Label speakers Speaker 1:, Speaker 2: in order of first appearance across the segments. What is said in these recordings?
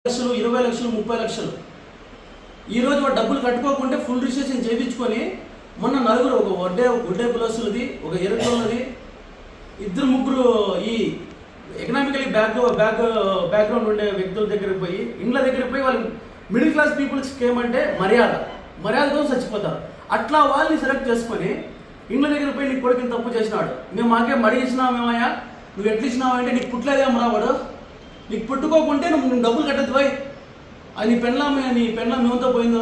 Speaker 1: లక్షలు 20 లక్షలు 30 లక్షలు ఈ రోజు వాడు డబ్బులు కట్టుకోకుంటే ఫుల్ రిజిస్ట్రేషన్ చేయించుకొని మొన్న నలుగురు ఒక ఒడ్డే పులసులది ఒక ఎరుకలది ఇద్దరు ముగ్గురు ఈ ఎకనామికలీ బ్యాక్గ్రౌండ్ ఉండే వ్యక్తుల దగ్గరికి పోయి ఇండ్ల దగ్గరికి పోయి వాళ్ళు మిడిల్ క్లాస్ పీపుల్స్కి ఏమంటే మర్యాదతో చచ్చిపోతారు. అట్లా వాళ్ళని సెలెక్ట్ చేసుకొని ఇండ్ల దగ్గర పోయి నీకు కొడుకుని తప్పు చేసినాడు, మేము మాకేం అడిగిచ్చినామేమయ్యా, నువ్వు ఎట్లా ఇచ్చినావు అంటే నీకు పుట్టలేదేం రావాడు, నీకు పుట్టుకోకుంటే నువ్వు డబ్బులు కట్టద్దు పోయి అది నీ పెండ్లం మేమంతా పోయిందో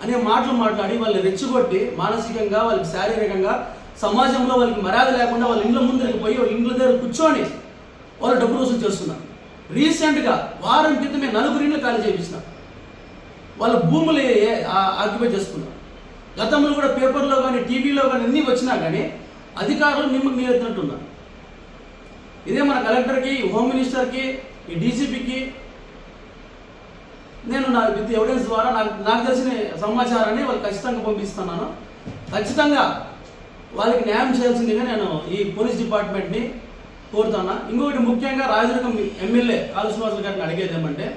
Speaker 1: అనే మాటలు మాట్లాడి వాళ్ళని రెచ్చగొట్టి మానసికంగా వాళ్ళకి శారీరకంగా సమాజంలో వాళ్ళకి మర్యాద లేకుండా వాళ్ళ ఇండ్ల ముందరికి పోయి వాళ్ళ ఇండ్ల దగ్గర కూర్చొని వాళ్ళు డబ్బులు వసూలు చేస్తున్నారు. రీసెంట్గా వారం క్రితమే 4 ఇండ్లు ఖాళీ చేయించిన వాళ్ళ భూములు ఆక్యుపై చేసుకున్నారు. గతంలో కూడా పేపర్లో కానీ టీవీలో కానీ అన్నీ వచ్చినా కానీ అధికారులు నిమ్మకు నీరెత్తినట్టున్నారు. ఇదే మన కలెక్టర్కి, హోమ్ మినిస్టర్కి, ఈ డీజీపీకి నేను నా విత్ ఎవిడెన్స్ ద్వారా నాకు తెలిసిన సమాచారాన్ని వాళ్ళకి ఖచ్చితంగా పంపిస్తున్నాను. ఖచ్చితంగా వాళ్ళకి న్యాయం చేయాల్సిందిగా నేను ఈ పోలీస్ డిపార్ట్మెంట్ని కోరుతున్నా. ఇంకొకటి ముఖ్యంగా రాజదుర్గం ఎమ్మెల్యే కాళు శ్రీనివాసులు గారిని అడిగేది ఏమంటే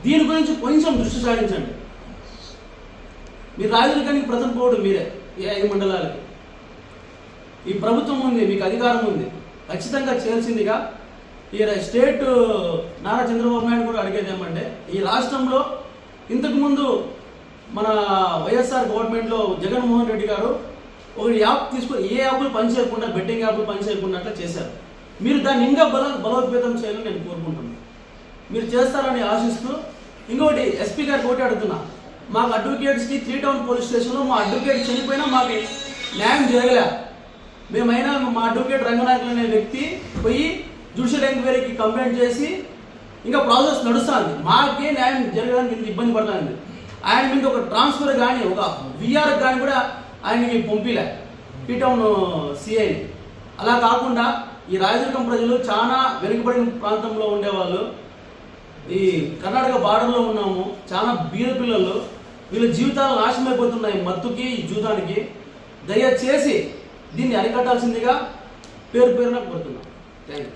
Speaker 1: దీని గురించి కొంచెం దృష్టి సారించండి. మీరు రాజదుర్గానికి ప్రజలు పోవడు మీరే, ఏ 5 మండలాలకి ఈ ప్రభుత్వం ఉంది, మీకు అధికారం ఉంది, ఖచ్చితంగా చేయాల్సిందిగా ఈ స్టేట్ నారా చంద్రబాబు నాయుడు కూడా అడిగేది ఏమంటే ఈ రాష్ట్రంలో ఇంతకుముందు మన వైఎస్ఆర్ గవర్నమెంట్లో జగన్మోహన్ రెడ్డి గారు ఒక యాప్ తీసుకొని ఏ యాప్లు పనిచేయకుండా బెట్టింగ్ యాప్లు పనిచేయకుండా అట్లా చేశారు. మీరు దాన్ని ఇంకా బలోపేతం చేయాలని నేను కోరుకుంటున్నాను. మీరు చేస్తారని ఆశిస్తూ ఇంకొకటి ఎస్పీ గారికి ఒకటి అడుగుతున్నా, మాకు అడ్వకేట్స్కి 3 టౌన్ పోలీస్ స్టేషన్లో మా అడ్వకేట్ చనిపోయినా మాకు న్యాయం జరగలే. మేమైనా మా అడ్వకేట్ రంగనాయకులు అనే వ్యక్తి పోయి జ్యుడిషియల్ ఎంక్వైరీకి కంప్లైంట్ చేసి ఇంకా ప్రాసెస్ నడుస్తుంది, మాకే న్యాయం జరగడానికి ఇంత ఇబ్బంది పడుతుంది. ఆయన మీద ఒక ట్రాన్స్ఫర్ కానీ ఒక విఆర్ కానీ కూడా ఆయనకి పంపిలే 3 టౌన్ సిఐని. అలా కాకుండా ఈ రాయదుర్గం ప్రజలు చాలా వెనుకబడిన ప్రాంతంలో ఉండేవాళ్ళు, ఈ కర్ణాటక బార్డర్లో ఉన్నాము, చాలా బీద పిల్లలు, వీళ్ళ జీవితాలు నాశనమైపోతున్నాయి మత్తుకి ఈ జూదానికి. దయచేసి దీన్ని అరికట్టాల్సిందిగా పేరున కోరుతున్నాం. Thank you.